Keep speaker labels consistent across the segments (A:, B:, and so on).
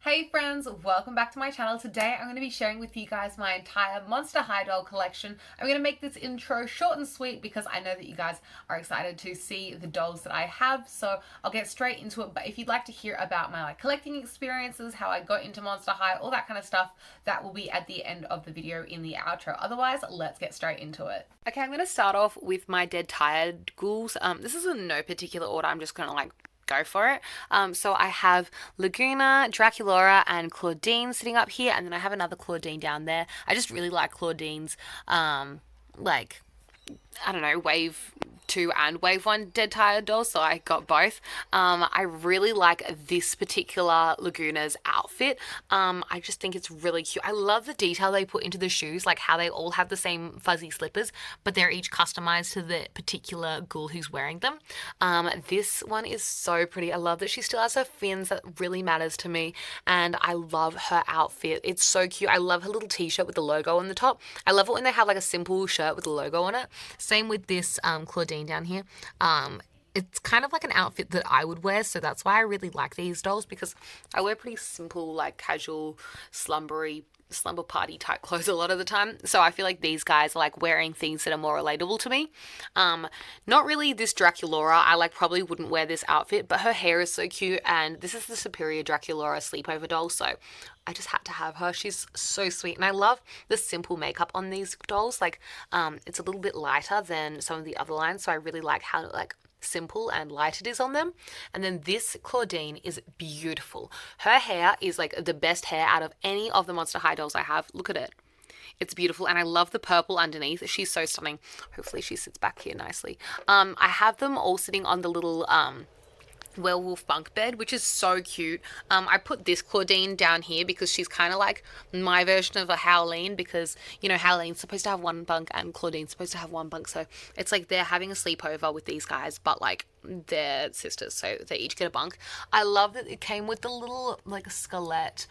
A: Hey friends, welcome back to my channel. Today I'm going to be sharing with you guys my entire Monster High doll collection. I'm going to make this intro short and sweet because I know that you guys are excited to see the dolls that I have, so I'll get straight into it. But if you'd like to hear about my collecting experiences, how I got into Monster High, all that kind of stuff, that will be at the end of the video in the outro. Otherwise, let's get straight into it. Okay, I'm going to start off with my Dead Tired Ghouls. This is in no particular order. I'm just going to go for it. So I have Laguna, Draculaura, and Claudine sitting up here, and then I have another Claudine down there. I just really like Claudine's, I don't know, wave 2 and wave 1 Dead Tired dolls, so I got both. I really like this particular Laguna's outfit. I just think it's really cute. I love the detail they put into the shoes, like how they all have the same fuzzy slippers, but they're each customized to the particular ghoul who's wearing them. This one is so pretty. I love that she still has her fins. That really matters to me, and I love her outfit. It's so cute. I love her little t-shirt with the logo on the top. I love it when they have like a simple shirt with a logo on it. Same with this Claudine down here. It's kind of like an outfit that I would wear, so that's why I really like these dolls, because I wear pretty simple, like casual, slumber party type clothes a lot of the time. So I feel like these guys are like wearing things that are more relatable to me. Not really this Draculaura. I probably wouldn't wear this outfit, but her hair is so cute, and this is the superior Draculaura sleepover doll, so I just had to have her. She's so sweet, and I love the simple makeup on these dolls. It's a little bit lighter than some of the other lines, so I really like how simple and light it is on them. And then this Claudine is beautiful. Her hair is the best hair out of any of the Monster High dolls I have. Look at it. It's beautiful, and I love the purple underneath. She's so stunning. Hopefully she sits back here nicely. I have them all sitting on the little werewolf bunk bed, which is so cute. I put this Claudine down here because she's kind of like my version of a Howleen, because Howleen's supposed to have one bunk and Claudine's supposed to have one bunk, so it's like they're having a sleepover with these guys, but they're sisters, so they each get a bunk. I love that it came with the little skelet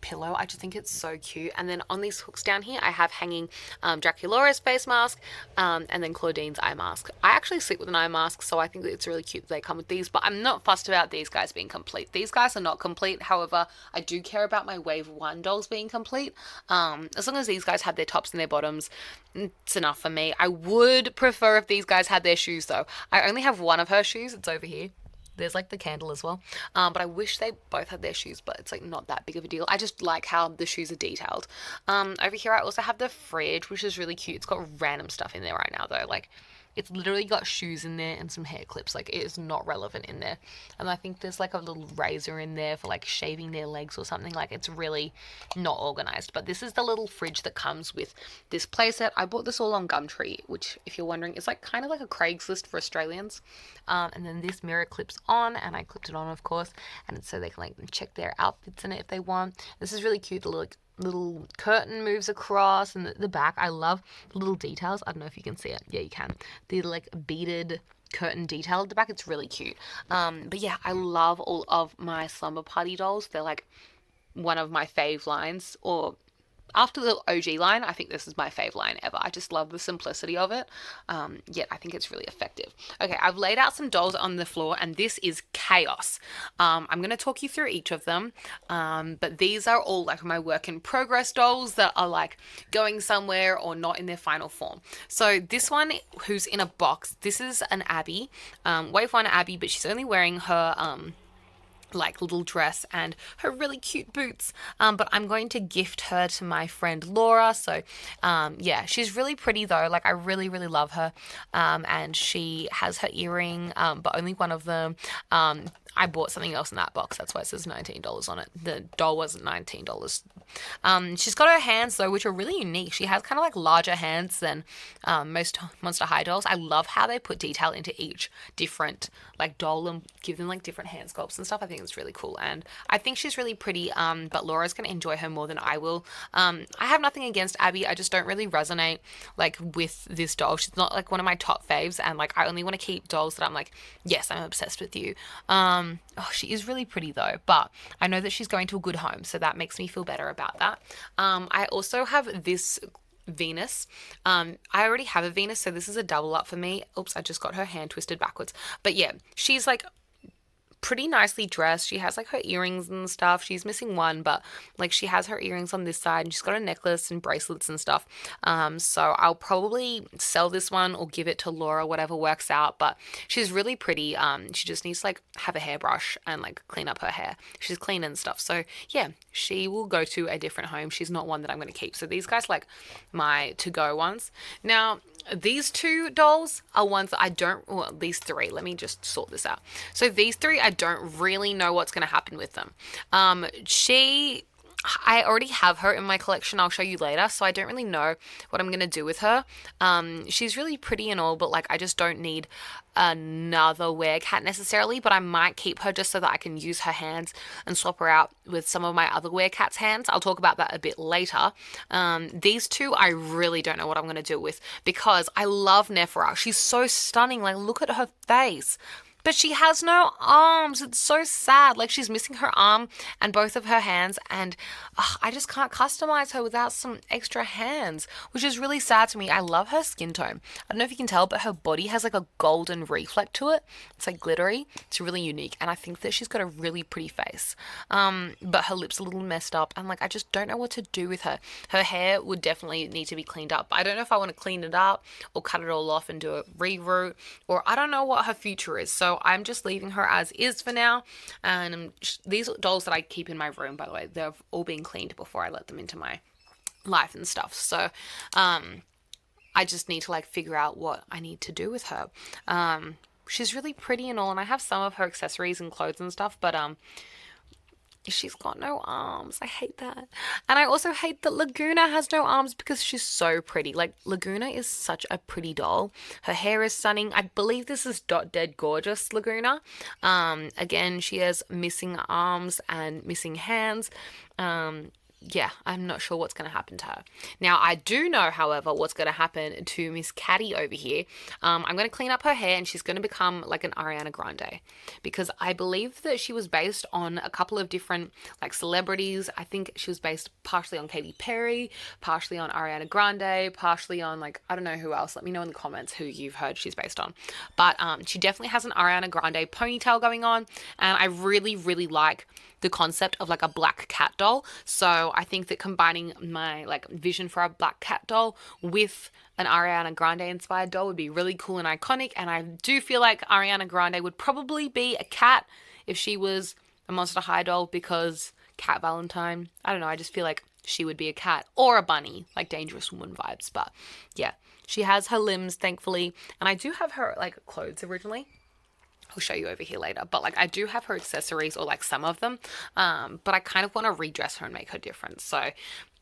A: pillow. I just think it's so cute. And then on these hooks down here I have hanging Draculaura's face mask, and then Claudine's eye mask. I actually sleep with an eye mask, so I think that it's really cute that they come with these, but I'm not fussed about these guys being complete. These guys are not complete. However, I do care about my wave 1 dolls being complete. As long as these guys have their tops and their bottoms, it's enough for me. I would prefer if these guys had their shoes though. I only have one of her shoes. It's over here. There's the candle as well. But I wish they both had their shoes, but it's not that big of a deal. I just like how the shoes are detailed. Over here I also have the fridge, which is really cute. It's got random stuff in there right now though. It's literally got shoes in there and some hair clips. It is not relevant in there. And I think there's a little razor in there for shaving their legs or something. It's really not organized. But this is the little fridge that comes with this playset. I bought this all on Gumtree, which, if you're wondering, is kind of like a Craigslist for Australians. And then this mirror clips on, and I clipped it on, of course, and it's so they can check their outfits in it if they want. This is really cute. The little curtain moves across, and the back, I love little details. I don't know if you can see it. Yeah, you can. The beaded curtain detail at the back. It's really cute. But yeah, I love all of my slumber party dolls. They're one of my fave lines, or after the OG line, I think this is my fave line ever. I just love the simplicity of it, yet I think it's really effective. Okay, I've laid out some dolls on the floor, and this is chaos. I'm going to talk you through each of them, but these are all my work in progress dolls that are going somewhere or not in their final form. So this one, who's in a box, this is an Abby, wave 1 Abby, but she's only wearing her little dress and her really cute boots, but I'm going to gift her to my friend Laura. So yeah, she's really pretty though. I really love her, and she has her earring, but only one of them. I bought something else in that box. That's why it says $19 on it. The doll wasn't $19. She's got her hands though, which are really unique. She has kind of larger hands than most Monster High dolls. I love how they put detail into each different doll and give them different hand sculpts and stuff. I think it's really cool, and I think she's really pretty. But Laura's gonna enjoy her more than I will. I have nothing against Abby. I just don't really resonate with this doll. She's not one of my top faves, and I only want to keep dolls that I'm yes, I'm obsessed with you. Oh, she is really pretty though, but I know that she's going to a good home, so that makes me feel better about that. I also have this Venus. I already have a Venus, so this is a double up for me. Oops, I just got her hand twisted backwards. But yeah, she's pretty nicely dressed. She has like her earrings and stuff. She's missing one, but like she has her earrings on this side and she's got a necklace and bracelets and stuff. So I'll probably sell this one or give it to Laura, whatever works out. But she's really pretty. She just needs to like have a hairbrush and like clean up her hair. She's clean and stuff. So yeah, she will go to a different home. She's not one that I'm going to keep. So these guys like my to-go ones. Now, these two dolls are ones that I don't, well, these three, let me just sort this out. So these three, I don't really know what's going to happen with them. I already have her in my collection. I'll show you later. So I don't really know what I'm going to do with her. She's really pretty and all, but like I just don't need another werecat necessarily, but I might keep her just so that I can use her hands and swap her out with some of my other werecats' hands. I'll talk about that a bit later. These two I really don't know what I'm going to do with because I love Nephra. She's so stunning. Like look at her face. But she has no arms. It's so sad. Like she's missing her arm and both of her hands. And I just can't customize her without some extra hands, which is really sad to me. I love her skin tone. I don't know if you can tell, but her body has like a golden reflect to it. It's like glittery. It's really unique. And I think that she's got a really pretty face. But her lips are a little messed up. And like, I just don't know what to do with her. Her hair would definitely need to be cleaned up. I don't know if I want to clean it up or cut it all off and do a reroot, or I don't know what her future is. So I'm just leaving her as is for now. And these dolls that I keep in my room, by the way, they've all been cleaned before I let them into my life and stuff. So I just need to like figure out what I need to do with her. She's really pretty and all, and I have some of her accessories and clothes and stuff, but she's got no arms. I hate that. And I also hate that Laguna has no arms because she's so pretty. Like, Laguna is such a pretty doll. Her hair is stunning. I believe this is Dot Dead Gorgeous Laguna. Again, she has missing arms and missing hands. Yeah, I'm not sure what's going to happen to her. Now, I do know, however, what's going to happen to Miss Catty over here. I'm going to clean up her hair and she's going to become like an Ariana Grande, because I believe that she was based on a couple of different like celebrities. I think she was based partially on Katy Perry, partially on Ariana Grande, partially on like, I don't know who else. Let me know in the comments who you've heard she's based on. But she definitely has an Ariana Grande ponytail going on, and I really, really like the concept of like a black cat doll. So I think that combining my like vision for a black cat doll with an Ariana Grande inspired doll would be really cool and iconic. And I do feel like Ariana Grande would probably be a cat if she was a Monster High doll, because Cat Valentine, I don't know, I just feel like she would be a cat or a bunny, like Dangerous Woman vibes. But yeah, she has her limbs, thankfully. And I do have her like clothes originally. I'll show you over here later, but like I do have her accessories, or like some of them, but I kind of want to redress her and make her different. So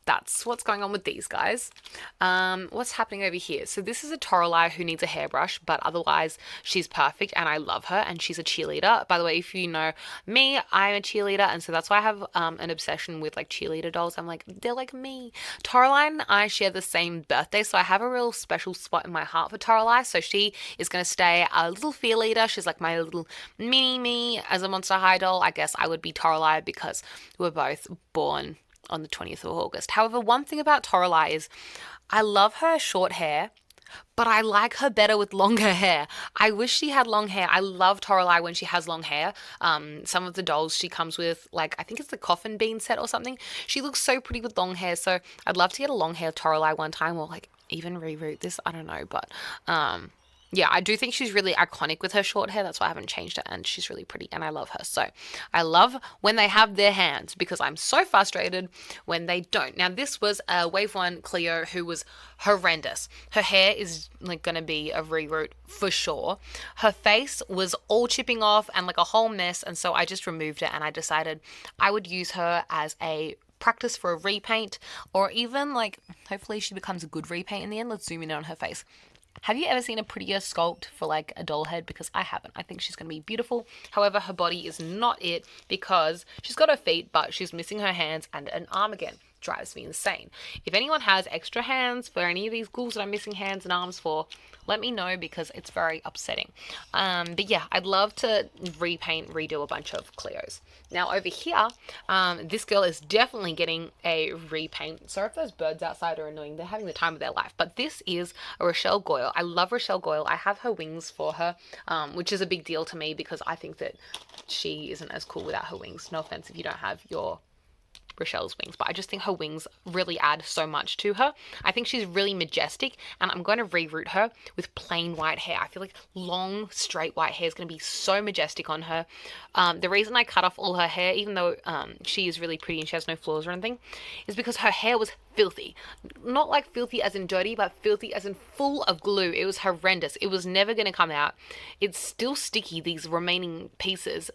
A: that's what's going on with these guys. What's happening over here? So this is a Toralei who needs a hairbrush, but otherwise she's perfect and I love her, and she's a cheerleader. By the way, if you know me, I'm a cheerleader, and so that's why I have an obsession with like cheerleader dolls. I'm like, they're like me. Toralei and I share the same birthday, so I have a real special spot in my heart for Toralei. So she is going to stay a little fear leader. She's like my little mini me as a Monster High doll. I guess I would be Toralei because we're both born on the 20th of August. However, one thing about Toralei is I love her short hair, but I like her better with longer hair. I wish she had long hair. I love Toralei when she has long hair. Some of the dolls she comes with, like I think it's the Coffin Bean set or something, she looks so pretty with long hair. So I'd love to get a long hair Toralei one time, or like even reroot this. I don't know, but yeah, I do think she's really iconic with her short hair. That's why I haven't changed it, and she's really pretty and I love her. So I love when they have their hands, because I'm so frustrated when they don't. Now this was a Wave 1 Clio who was horrendous. Her hair is like going to be a reroot for sure. Her face was all chipping off and like a whole mess, and so I just removed it, and I decided I would use her as a practice for a repaint, or even like hopefully she becomes a good repaint in the end. Let's zoom in on her face. Have you ever seen a prettier sculpt for like a doll head? Because I haven't. I think she's going to be beautiful. However, her body is not it, because she's got her feet, but she's missing her hands and an arm again. drives me insane. If anyone has extra hands for any of these ghouls that I'm missing hands and arms for, let me know because it's very upsetting. But yeah, I'd love to redo a bunch of Clios. Now over here, this girl is definitely getting a repaint. Sorry if those birds outside are annoying. They're having the time of their life. But this is a Rochelle Goyle. I love Rochelle Goyle. I have her wings for her, which is a big deal to me because I think that she isn't as cool without her wings. No offense if you don't have your Rochelle's wings, but I just think her wings really add so much to her. I think she's really majestic, and I'm going to reroute her with plain white hair. I feel like long, straight white hair is going to be so majestic on her. The reason I cut off all her hair, even though she is really pretty and she has no flaws or anything, is because her hair was filthy. Not like filthy as in dirty, but filthy as in full of glue. It was horrendous. It was never going to come out. It's still sticky, these remaining pieces.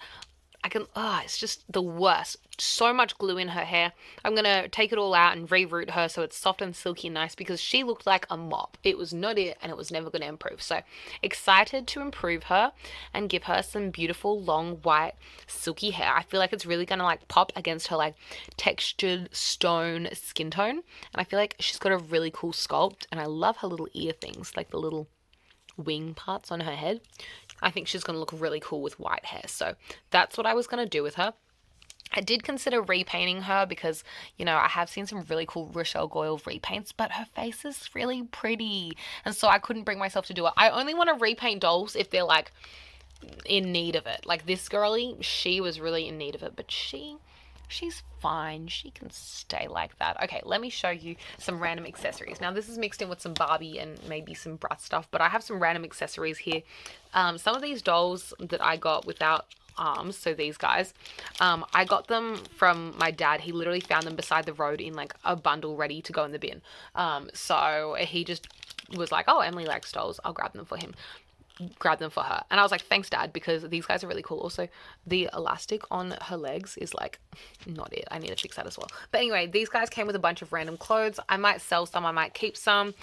A: It's just the worst. So much glue in her hair. I'm going to take it all out and reroute her so it's soft and silky and nice because she looked like a mop. It was not it, and it was never going to improve. So excited to improve her and give her some beautiful long white silky hair. I feel like it's really going to like pop against her like textured stone skin tone. And I feel like she's got a really cool sculpt, and I love her little ear things, like the little wing parts on her head. I think she's going to look really cool with white hair. So that's what I was going to do with her. I did consider repainting her because, you know, I have seen some really cool Rochelle Goyle repaints, but her face is really pretty. And so I couldn't bring myself to do it. I only want to repaint dolls if they're like in need of it. Like this girly, she was really in need of it, but she's fine. She can stay like that. Okay, let me show you some random accessories. Now, this is mixed in with some Barbie and maybe some Bratz stuff, but I have some random accessories here. Some of these dolls that I got without arms, so these guys, I got them from my dad. He literally found them beside the road in like a bundle ready to go in the bin. So he just was like, oh, Emily likes dolls. I'll grab them for her. And I was like, thanks, Dad, because these guys are really cool. Also, the elastic on her legs is like not it. I need to fix that as well. But anyway, these guys came with a bunch of random clothes. I might sell some, I might keep some.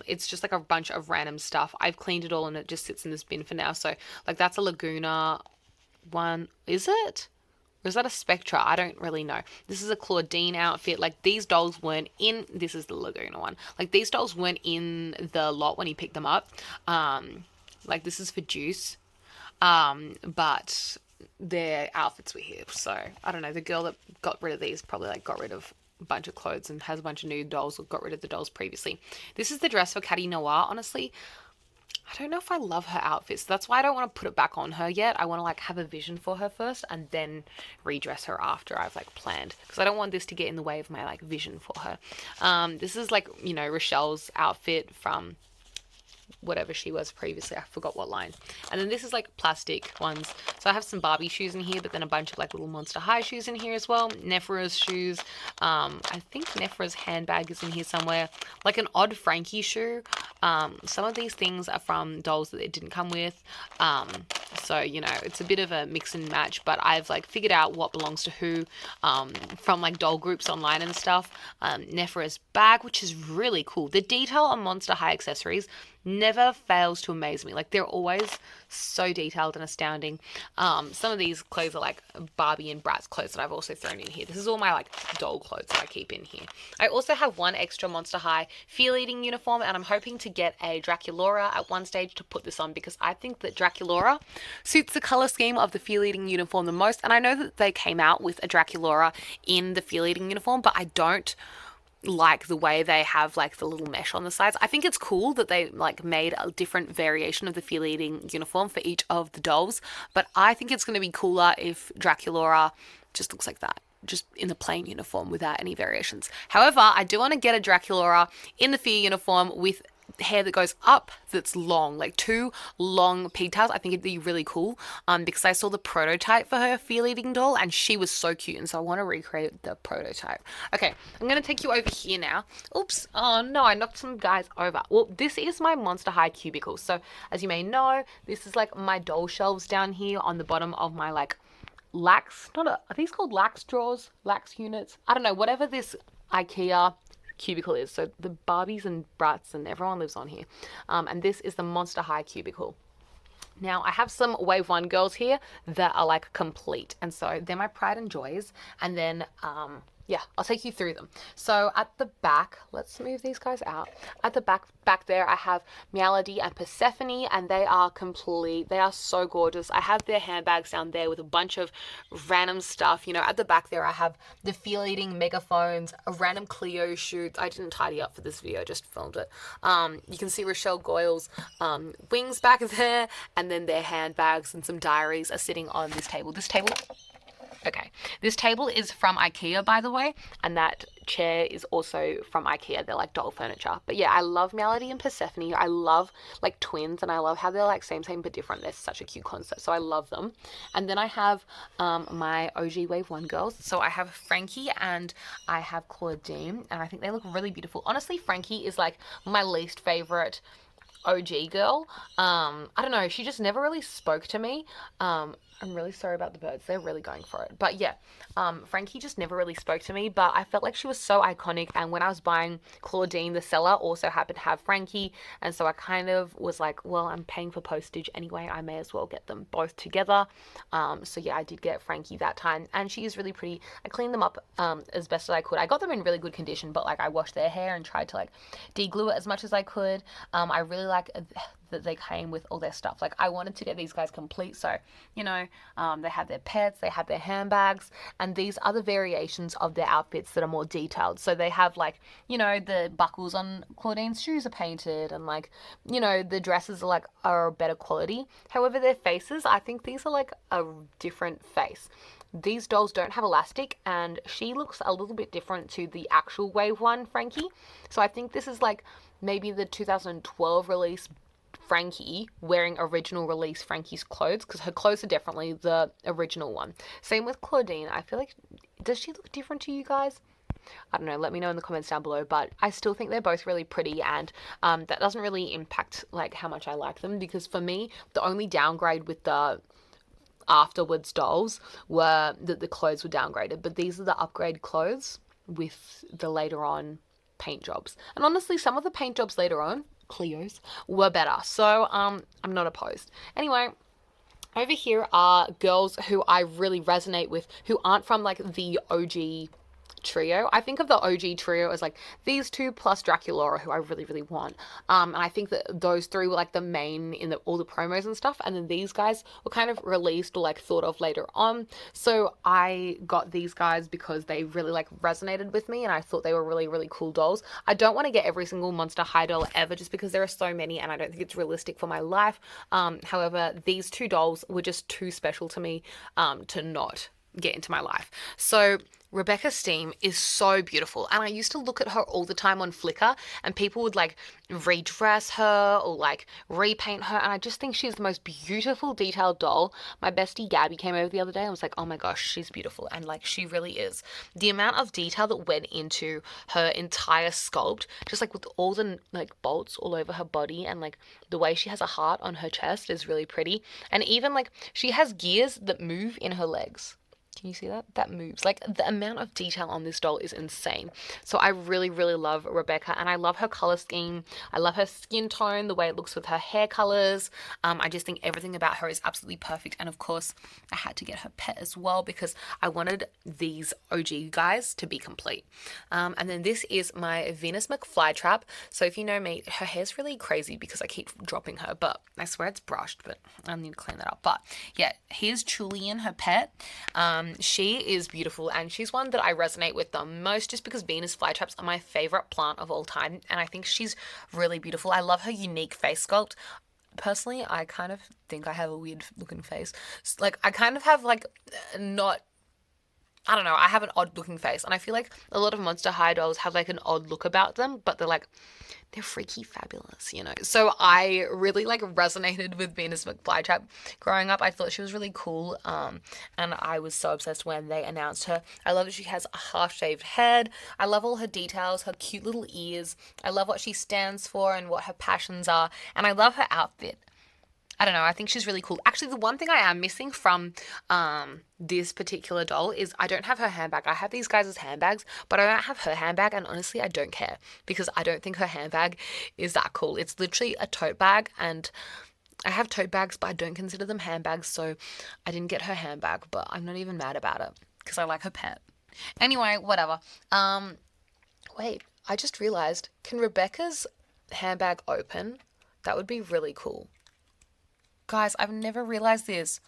A: It's just like a bunch of random stuff. I've cleaned it all and it just sits in this bin for now. So like that's a Laguna one. Is it? Or is that a Spectra? I don't really know. This is a Claudine outfit. Like these dolls weren't in, this is the Laguna one. Like these dolls weren't in the lot when he picked them up. Like this is for Juice, but their outfits were here. So I don't know. The girl that got rid of these probably like got rid of a bunch of clothes and has a bunch of new dolls or got rid of the dolls previously. This is the dress for Catty Noir. Honestly, I don't know if I love her outfits. That's why I don't want to put it back on her yet. I want to like have a vision for her first and then redress her after I've like planned, because I don't want this to get in the way of my like vision for her. This is like, you know, Rochelle's outfit from whatever she was previously. I forgot what line. And then this is like plastic ones. So I have some Barbie shoes in here, but then a bunch of like little Monster High shoes in here as well. Nephra's shoes. I think Nephra's handbag is in here somewhere. Like an odd Frankie shoe. Some of these things are from dolls that it didn't come with. So, you know, it's a bit of a mix and match, but I've like figured out what belongs to who from like doll groups online and stuff. Nephra's bag, which is really cool. The detail on Monster High accessories never fails to amaze me. Like they're always so detailed and astounding. Some of these clothes are like Barbie and Bratz clothes that I've also thrown in here. This is all my like doll clothes that I keep in here. I also have one extra Monster High Fear Eating uniform, and I'm hoping to get a Draculaura at one stage to put this on because I think that Draculaura suits the color scheme of the Fear Eating uniform the most. And I know that they came out with a Draculaura in the Fear Eating uniform, but I don't like the way they have like the little mesh on the sides. I think it's cool that they like made a different variation of the Fear Eating uniform for each of the dolls, but I think it's going to be cooler if Draculaura just looks like that, just in the plain uniform without any variations. However, I do want to get a Draculaura in the Fear uniform with hair that goes up that's long, like 2 long pigtails. I think it'd be really cool because I saw the prototype for her Fear Eating doll and she was so cute, and so I want to recreate the prototype. Okay, I'm going to take you over here now. Oops, oh no, I knocked some guys over. Well, this is my Monster High Cubicle. So as you may know, this is like my doll shelves down here on the bottom of my like lax, are these called lax drawers? Lax units? I don't know, whatever this IKEA cubicle is. So the Barbies and Bratz and everyone lives on here. And this is the Monster High Cubicle. Now I have some Wave 1 girls here that are like complete, and so they're my pride and joys. And then Yeah, I'll take you through them. So at the back, let's move these guys out. At the back there, I have Melody and Persephone, and they are complete. They are so gorgeous. I have their handbags down there with a bunch of random stuff. You know, at the back there, I have the feel-eating megaphones, a random Clio shoot. I didn't tidy up for this video, just filmed it. You can see Rochelle Goyle's wings back there, and then their handbags and some diaries are sitting on this table. Okay, this table is from IKEA, by the way, and that chair is also from IKEA. They're like doll furniture. But yeah, I love Melody and Persephone. I love like twins, and I love how they're like same but different. They're such a cute concept, so I love them. And then I have my OG Wave 1 girls. So I have Frankie and I have Claudine, and I think they look really beautiful. Honestly, Frankie is like my least favorite OG girl. I don't know, she just never really spoke to me. I'm really sorry about the birds. They're really going for it. But yeah, Frankie just never really spoke to me, but I felt like she was so iconic. And when I was buying Claudine, the seller also happened to have Frankie. And so I kind of was like, well, I'm paying for postage anyway. I may as well get them both together. So yeah, I did get Frankie that time. And she is really pretty. I cleaned them up as best as I could. I got them in really good condition, but like I washed their hair and tried to like de-glue it as much as I could. I really like that they came with all their stuff. Like I wanted to get these guys complete, so you know, they have their pets, they have their handbags, and these other variations of their outfits that are more detailed. So they have like, you know, the buckles on Claudine's shoes are painted, and like, you know, the dresses are better quality. However, their faces, I think these are like a different face. These dolls don't have elastic, and she looks a little bit different to the actual Wave 1 Frankie. So I think this is like maybe the 2012 release Frankie wearing original release Frankie's clothes, because her clothes are definitely the original one. Same with Claudine. I feel like, does she look different to you guys? I don't know, let me know in the comments down below, but I still think they're both really pretty, and that doesn't really impact like how much I like them, because for me, the only downgrade with the afterwards dolls were that the clothes were downgraded, but these are the upgrade clothes with the later on paint jobs. And honestly, some of the paint jobs later on, Clio's, were better. So I'm not opposed. Anyway, over here are girls who I really resonate with, who aren't from like the OG trio. I think of the OG trio as like these two plus Draculaura, who I really want. And I think that those three were like the main in all the promos and stuff. And then these guys were kind of released or like thought of later on. So I got these guys because they really like resonated with me, and I thought they were really cool dolls. I don't want to get every single Monster High doll ever, just because there are so many and I don't think it's realistic for my life. However, these two dolls were just too special to me to not get into my life. So Rebecca Steam is so beautiful, and I used to look at her all the time on Flickr, and people would like redress her or like repaint her, and I just think she's the most beautiful detailed doll. My bestie Gabby came over the other day and was like, oh my gosh, she's beautiful, and like she really is. The amount of detail that went into her entire sculpt, just like with all the like bolts all over her body, and like the way she has a heart on her chest is really pretty, and even like she has gears that move in her legs. Can you see that? That moves. Like the amount of detail on this doll is insane. So I really love Rebecca, and I love her color scheme. I love her skin tone, the way it looks with her hair colors. I just think everything about her is absolutely perfect. And of course, I had to get her pet as well because I wanted these OG guys to be complete. And then this is my Venus Mcfly trap. So if you know me, her hair's really crazy because I keep dropping her, but I swear it's brushed, but I need to clean that up. But yeah, here's Julian, her pet. She is beautiful, and she's one that I resonate with the most just because Venus flytraps are my favorite plant of all time, and I think she's really beautiful. I love her unique face sculpt. Personally, I kind of think I have a weird looking face. Like, I kind of have like not, I don't know, I have an odd looking face, and I feel like a lot of Monster High dolls have like an odd look about them, but they're freaky fabulous, you know. So I really like resonated with Venus Flytrap growing up. I thought she was really cool, and I was so obsessed when they announced her. I love that she has a half-shaved head. I love all her details, her cute little ears. I love what she stands for and what her passions are, and I love her outfit. I don't know, I think she's really cool. Actually, the one thing I am missing from this particular doll is I don't have her handbag. I have these guys as handbags, but I don't have her handbag, and honestly, I don't care because I don't think her handbag is that cool. It's literally a tote bag, and I have tote bags, but I don't consider them handbags, so I didn't get her handbag, but I'm not even mad about it because I like her pet. Anyway, whatever. Wait, I just realized, can Rebecca's handbag open? That would be really cool. Guys, I've never realized this.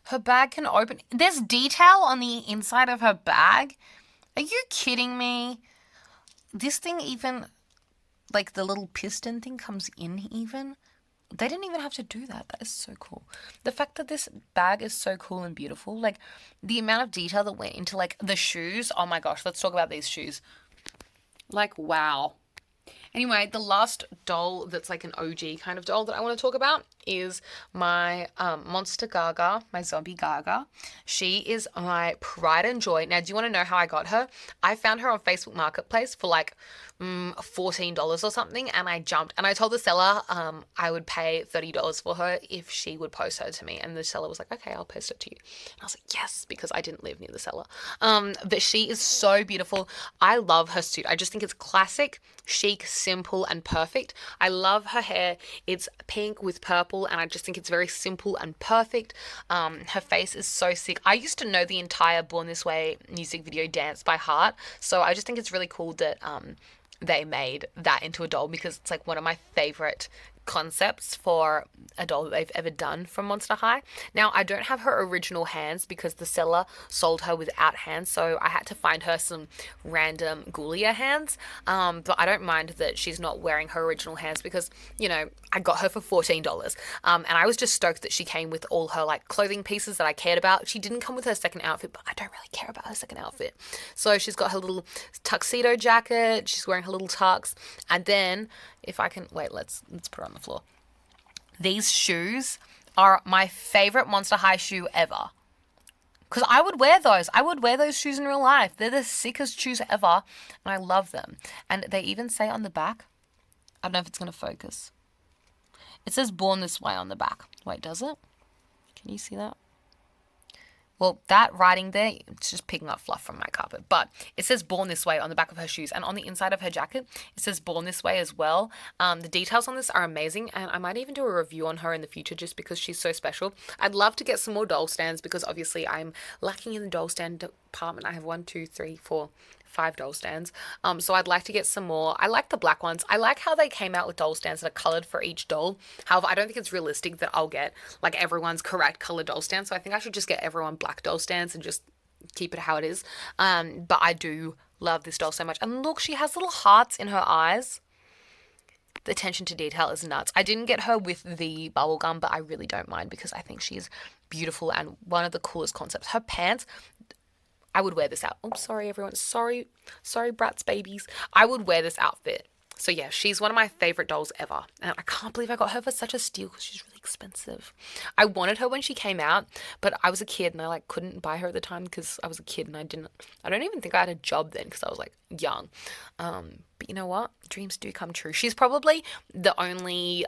A: Her bag can open. There's detail on the inside of her bag. Are you kidding me? This thing even, like the little piston thing comes in even. They didn't even have to do that. That is so cool. The fact that this bag is so cool and beautiful, like the amount of detail that went into like the shoes. Oh my gosh, let's talk about these shoes. Like, wow. Anyway, the last doll that's like an OG kind of doll that I want to talk about is my monster Gaga, my zombie Gaga. She is my pride and joy. Now, do you want to know how I got her? I found her on Facebook Marketplace for like $14 or something, and I jumped and I told the seller I would pay $30 for her if she would post her to me, and the seller was like, okay, I'll post it to you. And I was like, yes, because I didn't live near the seller. But she is so beautiful. I love her suit. I just think it's classic, chic, simple, and perfect. I love her hair. It's pink with purple, and I just think it's very simple and perfect. Her face is so sick. I used to know the entire Born This Way music video dance by heart, so I just think it's really cool that they made that into a doll, because it's like one of my favorite concepts for a doll that they've ever done from Monster High. Now, I don't have her original hands because the seller sold her without hands, so I had to find her some random Ghoulia hands. But I don't mind that she's not wearing her original hands because, you know, I got her for $14. And I was just stoked that she came with all her like clothing pieces that I cared about. She didn't come with her second outfit, but I don't really care about her second outfit. So she's got her little tuxedo jacket, she's wearing her little tux, and then if I can wait, let's put her on the floor. These shoes are my favorite Monster High shoe ever. Because I would wear those. I would wear those shoes in real life. They're the sickest shoes ever, and I love them. And they even say on the back, I don't know if it's going to focus. It says Born This Way on the back. Wait, does it? Can you see that? Well, that writing there, it's just picking up fluff from my carpet. But it says Born This Way on the back of her shoes. And on the inside of her jacket, it says Born This Way as well. The details on this are amazing. And I might even do a review on her in the future just because she's so special. I'd love to get some more doll stands because obviously I'm lacking in the doll stand department. I have 5 doll stands. So I'd like to get some more. I like the black ones. I like how they came out with doll stands that are colored for each doll. However, I don't think it's realistic that I'll get like everyone's correct color doll stand. So I think I should just get everyone black doll stands and just keep it how it is. But I do love this doll so much. And look, she has little hearts in her eyes. The attention to detail is nuts. I didn't get her with the bubble gum, but I really don't mind because I think she's beautiful and one of the coolest concepts. Her pants, I would wear this out. Oh, sorry, everyone. Sorry, Bratz babies. I would wear this outfit. So yeah, she's one of my favorite dolls ever. And I can't believe I got her for such a steal because she's really expensive. I wanted her when she came out, but I was a kid and I like couldn't buy her at the time because I was a kid and I don't even think I had a job then because I was like young. But you know what? Dreams do come true. She's probably the only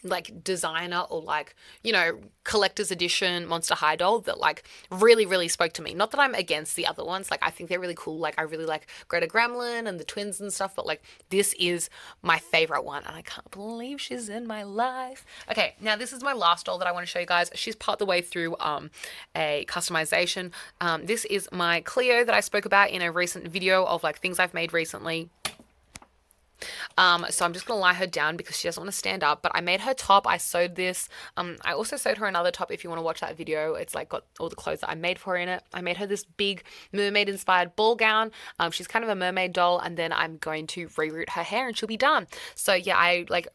A: like designer or like, you know, collector's edition Monster High doll that like really spoke to me. Not that I'm against the other ones, like I think they're really cool. Like I really like Greta Gremlin and the twins and stuff, but like this is my favorite one and I can't believe she's in my life. Okay, now this is my last doll that I want to show you guys. She's part the way through a customization. This is my Clio that I spoke about in a recent video of like things I've made recently. So I'm just gonna lie her down because she doesn't want to stand up, but I made her top. I sewed this. I also sewed her another top if you want to watch that video. It's like got all the clothes that I made for her in it. I made her this big mermaid inspired ball gown. She's kind of a mermaid doll, and then I'm going to reroute her hair and she'll be done. So yeah, I like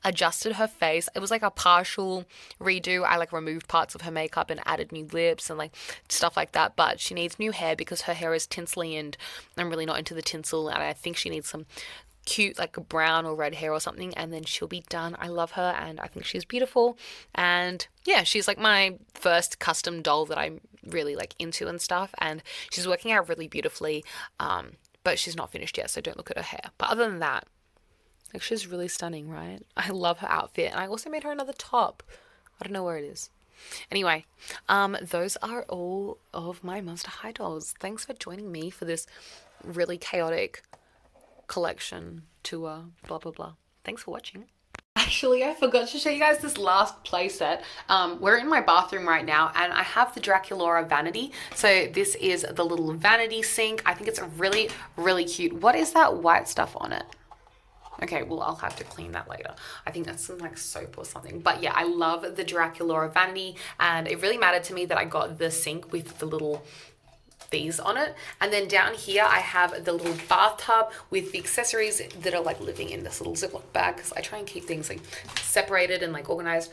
A: adjusted her face. It was like a partial redo. I like removed parts of her makeup and added new lips and like stuff like that, but she needs new hair because her hair is tinsely and I'm really not into the tinsel, and I think she needs some cute like brown or red hair or something, and then she'll be done. I love her and I think she's beautiful, and yeah, she's like my first custom doll that I'm really like into and stuff, and she's working out really beautifully, but she's not finished yet, so don't look at her hair. But other than that, like she's really stunning, right? I love her outfit, and I also made her another top. I don't know where it is. Anyway, those are all of my Monster High dolls. Thanks for joining me for this really chaotic collection tour, blah blah blah. Thanks for watching. Actually, I forgot to show you guys this last playset. We're in my bathroom right now, and I have the Draculaura Vanity. So this is the little vanity sink. I think it's really, really cute. What is that white stuff on it? Okay, well, I'll have to clean that later. I think that's some like soap or something. But yeah, I love the Draculaura Vanity, and it really mattered to me that I got the sink with the little these on it. And then down here I have the little bathtub with the accessories that are like living in this little Ziploc bag, because I try and keep things like separated and like organized.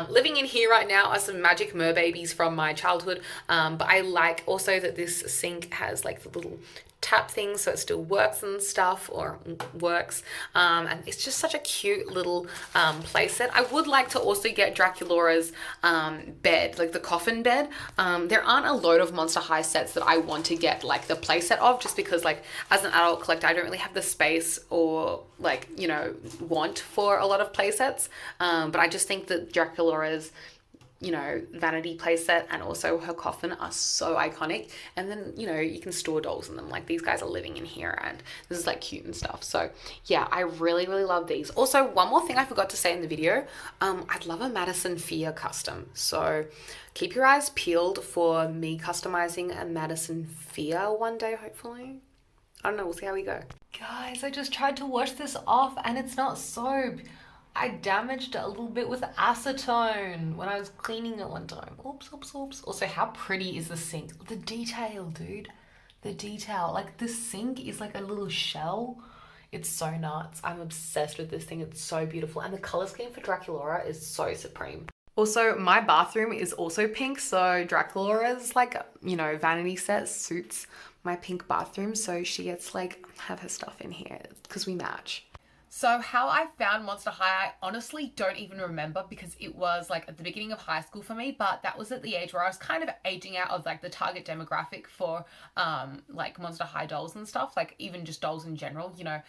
A: Living in here right now are some magic merbabies from my childhood, but I like also that this sink has like the little tap thing so it still works and stuff, or works, and it's just such a cute little playset. I would like to also get Draculaura's bed, like the coffin bed. There aren't a load of Monster High sets that I want to get like the playset of, just because like as an adult collector I don't really have the space or like, you know, want for a lot of playsets, but I just think that Draculaura's, you know, vanity playset and also her coffin are so iconic. And then, you know, you can store dolls in them. Like these guys are living in here and this is like cute and stuff. So yeah, I really, really love these. Also, one more thing I forgot to say in the video, I'd love a Madison Fear custom. So keep your eyes peeled for me customizing a Madison Fear one day, hopefully. I don't know, we'll see how we go. Guys, I just tried to wash this off and it's not soap. I damaged it a little bit with acetone when I was cleaning it one time. Oops, oops, oops. Also, how pretty is the sink? The detail, dude. The detail. Like, this sink is like a little shell. It's so nuts. I'm obsessed with this thing. It's so beautiful. And the color scheme for Draculaura is so supreme. Also, my bathroom is also pink, so Draculaura's like, you know, vanity set suits my pink bathroom. So she gets like have her stuff in here because we match. So how I found Monster High, I honestly don't even remember, because it was like at the beginning of high school for me, but that was at the age where I was kind of aging out of like the target demographic for like Monster High dolls and stuff, like even just dolls in general, you know,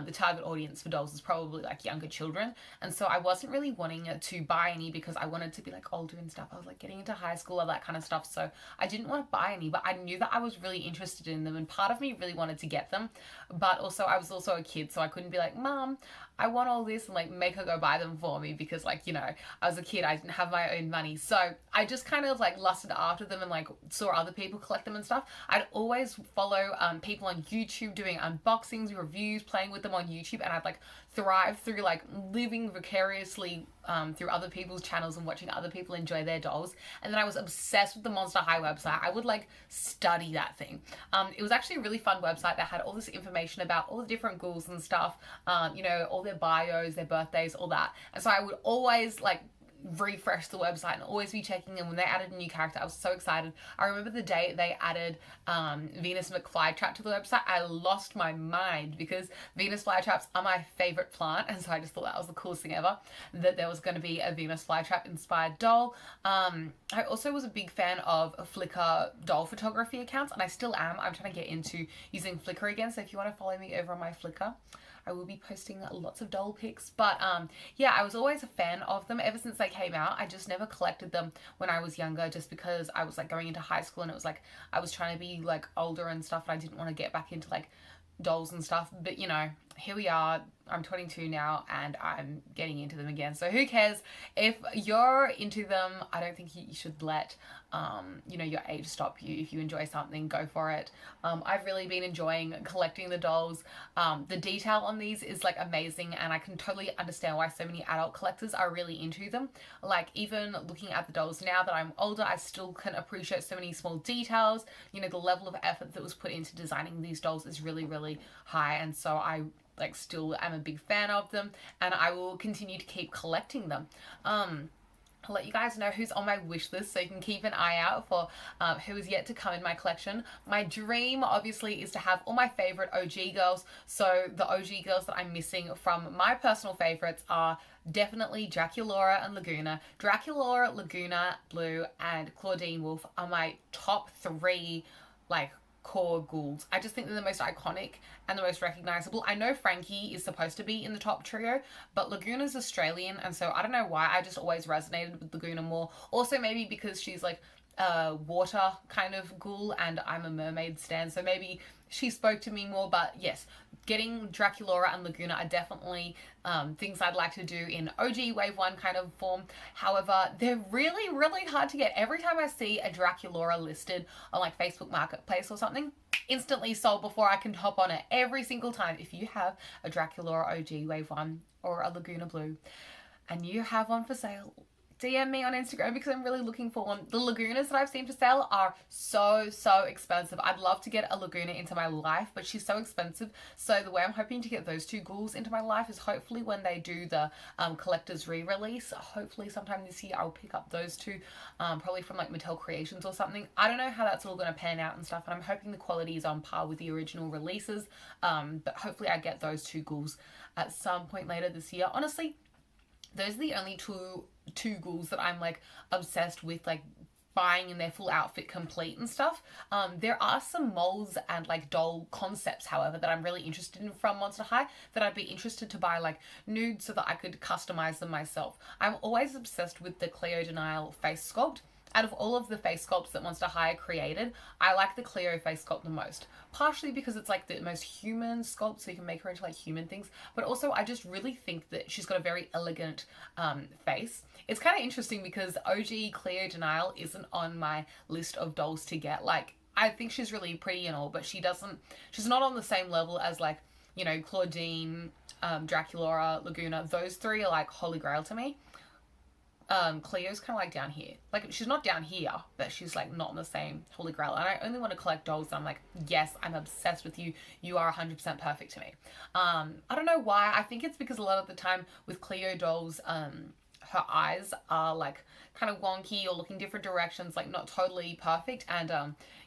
A: the target audience for dolls is probably like younger children. And so I wasn't really wanting to buy any because I wanted to be like older and stuff. I was like getting into high school, all that kind of stuff. So I didn't want to buy any, but I knew that I was really interested in them and part of me really wanted to get them. But also I was also a kid, so I couldn't be like, Mom, I want all this, and like make her go buy them for me, because like, you know, I was a kid, I didn't have my own money. So I just kind of like lusted after them and like saw other people collect them and stuff. I'd always follow people on YouTube doing unboxings, reviews, playing with them on YouTube, and I'd like thrive through like living vicariously through other people's channels and watching other people enjoy their dolls. And then I was obsessed with the Monster High website. I would like study that thing. It was actually a really fun website that had all this information about all the different ghouls and stuff, you know, all their bios, their birthdays, all that. And so I would always like refresh the website and always be checking, and when they added a new character I was so excited. I remember the day they added Venus Mcfly trap to the website, I lost my mind, because Venus flytraps are my favorite plant, and so I just thought that was the coolest thing ever, that there was going to be a Venus flytrap inspired doll. I also was a big fan of Flickr doll photography accounts, and I still am. I'm trying to get into using Flickr again, so if you want to follow me over on my Flickr, I will be posting lots of doll pics. But yeah, I was always a fan of them ever since they came out. I just never collected them when I was younger, just because I was like going into high school and it was like I was trying to be like older and stuff, and I didn't want to get back into like dolls and stuff. But you know, here we are. I'm 22 now and I'm getting into them again. So who cares? If you're into them, I don't think you should let you know, your age stop you. If you enjoy something, go for it. I've really been enjoying collecting the dolls. The detail on these is like amazing, and I can totally understand why so many adult collectors are really into them. Like even looking at the dolls now that I'm older, I still can appreciate so many small details. You know, the level of effort that was put into designing these dolls is really, really high, and so I like still am a big fan of them, and I will continue to keep collecting them. I'll let you guys know who's on my wish list, so you can keep an eye out for who is yet to come in my collection. My dream obviously is to have all my favorite OG girls. So the OG girls that I'm missing from my personal favorites are definitely Draculaura and Laguna. Draculaura, Laguna, Blue, and Claudine Wolf are my top three like core ghouls. I just think they're the most iconic and the most recognizable. I know Frankie is supposed to be in the top trio, but Laguna's Australian, and so I don't know why, I just always resonated with Laguna more. Also maybe because she's like a water kind of ghoul, and I'm a mermaid stan, so maybe she spoke to me more. But yes, getting Draculaura and Laguna are definitely things I'd like to do in OG Wave 1 kind of form. However, they're really, really hard to get. Every time I see a Draculaura listed on like Facebook Marketplace or something, instantly sold before I can hop on it every single time. If you have a Draculaura OG Wave 1 or a Laguna Blue and you have one for sale, DM me on Instagram because I'm really looking for one. The Lagunas that I've seen for sale are so expensive. I'd love to get a Laguna into my life, but she's so expensive. So the way I'm hoping to get those two ghouls into my life is hopefully when they do the collector's re-release. Hopefully sometime this year I'll pick up those two, probably from like Mattel Creations or something. I don't know how that's all going to pan out and stuff, and I'm hoping the quality is on par with the original releases. But hopefully I get those two ghouls at some point later this year. Honestly, those are the only two ghouls that I'm like obsessed with, like buying in their full outfit complete and stuff. There are some molds and like doll concepts, however, that I'm really interested in from Monster High that I'd be interested to buy like nude so that I could customize them myself. I'm always obsessed with the Clio Denial face sculpt. Out of all of the face sculpts that Monster High created, I like the Clio face sculpt the most. Partially because it's like the most human sculpt, so you can make her into like human things. But also I just really think that she's got a very elegant face. It's kind of interesting because OG Clio Denial isn't on my list of dolls to get. Like, I think she's really pretty and all, but she's not on the same level as like, you know, Claudine, Draculaura, Laguna. Those three are like holy grail to me. Clio's kind of like down here. Like, she's not down here, but she's like not in the same holy grail. And I only want to collect dolls that I'm like, yes, I'm obsessed with you. You are 100% perfect to me. I don't know why. I think it's because a lot of the time with Clio dolls, her eyes are like kind of wonky or looking different directions, like not totally perfect. And,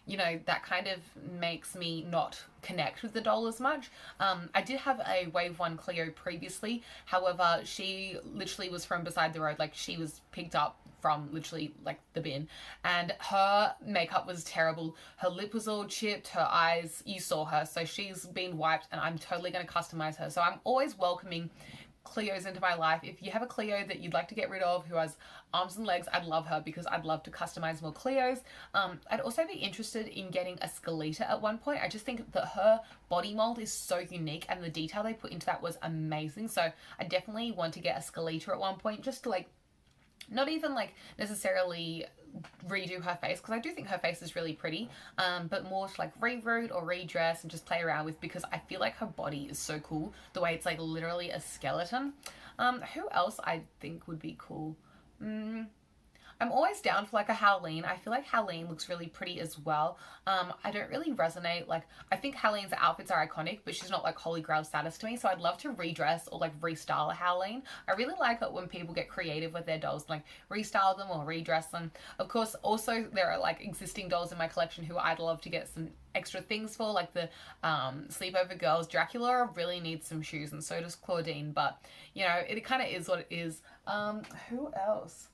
A: you know, that kind of makes me not connect with the doll as much. I did have a Wave 1 Clio previously. However, she literally was from beside the road. Like, she was picked up from literally like the bin, and her makeup was terrible. Her lip was all chipped, her eyes, you saw her. So she's been wiped, and I'm totally going to customize her. So I'm always welcoming Clios into my life. If you have a Clio that you'd like to get rid of who has arms and legs, I'd love her because I'd love to customize more Clios. I'd also be interested in getting a Skeleta at one point. I just think that her body mold is so unique and the detail they put into that was amazing. So I definitely want to get a Skeleta at one point, just to like, not even like necessarily redo her face, because I do think her face is really pretty, but more to like reroot or redress and just play around with, because I feel like her body is so cool, the way it's like literally a skeleton. Who else I think would be cool? I'm always down for like a Halloween. I feel like Halloween looks really pretty as well. I don't really resonate, like, I think Halloween's outfits are iconic, but she's not like holy grail status to me, so I'd love to redress or like restyle a Halloween. I really like it when people get creative with their dolls, like restyle them or redress them. Of course, also there are like existing dolls in my collection who I'd love to get some extra things for, like the Sleepover girls. Draculaura really needs some shoes, and so does Claudine, but you know, it kind of is what it is. Who else?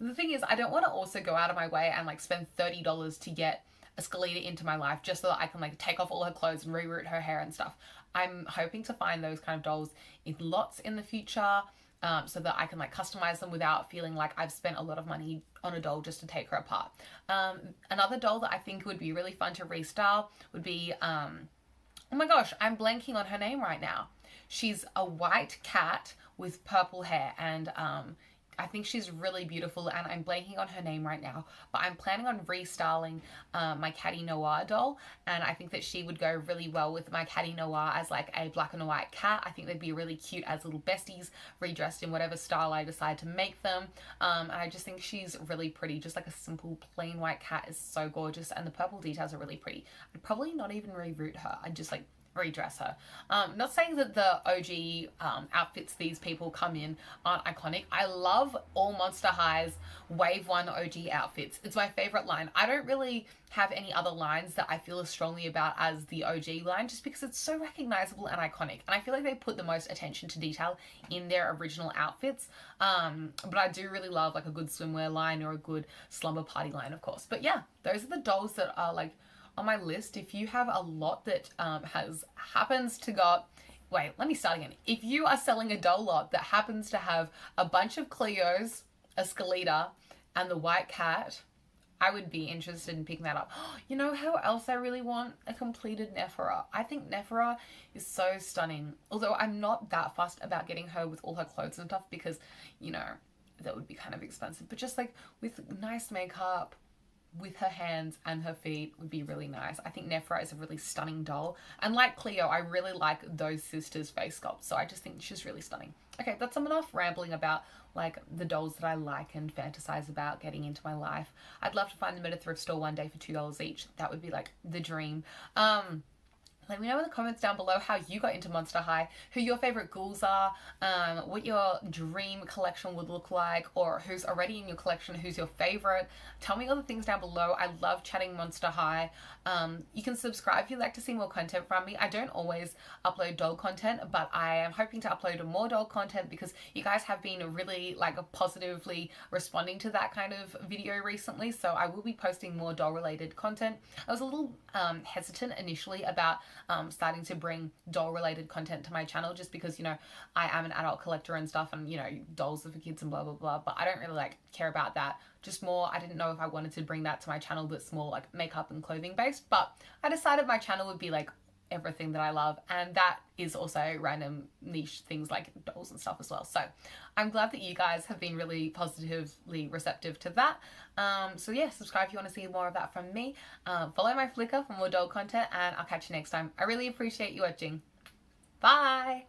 A: The thing is, I don't want to also go out of my way and like spend $30 to get a Skeleta into my life just so that I can like take off all her clothes and reroute her hair and stuff. I'm hoping to find those kind of dolls in lots in the future, so that I can like customize them without feeling like I've spent a lot of money on a doll just to take her apart. Another doll that I think would be really fun to restyle would be, oh my gosh, I'm blanking on her name right now. She's a white cat with purple hair, and I think she's really beautiful, and I'm blanking on her name right now, but I'm planning on restyling my Catty Noir doll, and I think that she would go really well with my Catty Noir as like a black and white cat. I think they'd be really cute as little besties, redressed in whatever style I decide to make them, and I just think she's really pretty. Just like a simple plain white cat is so gorgeous, and the purple details are really pretty. I'd probably not even reroute her. I'd just like redress her. Not saying that the OG outfits these people come in aren't iconic. I love all Monster High's Wave 1 OG outfits. It's my favorite line. I don't really have any other lines that I feel as strongly about as the OG line, just because it's so recognizable and iconic, and I feel like they put the most attention to detail in their original outfits. But I do really love like a good swimwear line or a good slumber party line, of course. But yeah, those are the dolls that are like on my list. If you have a lot that happens to go, wait, let me start again. If you are selling a doll lot that happens to have a bunch of Clios, a Skeleta, and the white cat, I would be interested in picking that up. You know who else I really want? A completed Nephra. I think Nephra is so stunning. Although I'm not that fussed about getting her with all her clothes and stuff because, you know, that would be kind of expensive. But just like with nice makeup, with her hands and her feet would be really nice. I think Nephra is a really stunning doll. And like Clio, I really like those sisters' face sculpts. So I just think she's really stunning. Okay, that's enough rambling about like the dolls that I like and fantasize about getting into my life. I'd love to find them at a thrift store one day for $2 each. That would be like the dream. Let me know in the comments down below how you got into Monster High, who your favorite ghouls are, what your dream collection would look like, or who's already in your collection, who's your favorite. Tell me all the things down below. I love chatting Monster High. You can subscribe if you'd like to see more content from me. I don't always upload doll content, but I am hoping to upload more doll content because you guys have been really like positively responding to that kind of video recently. So I will be posting more doll related content. I was a little hesitant initially about starting to bring doll related content to my channel just because, you know, I am an adult collector and stuff, and, you know, dolls are for kids and blah blah blah, but I don't really like care about that. Just more, I didn't know if I wanted to bring that to my channel that's more like makeup and clothing based, but I decided my channel would be like everything that I love, and that is also random niche things like dolls and stuff as well. So I'm glad that you guys have been really positively receptive to that. So yeah, subscribe if you want to see more of that from me. Follow my Flickr for more doll content, and I'll catch you next time. I really appreciate you watching. Bye!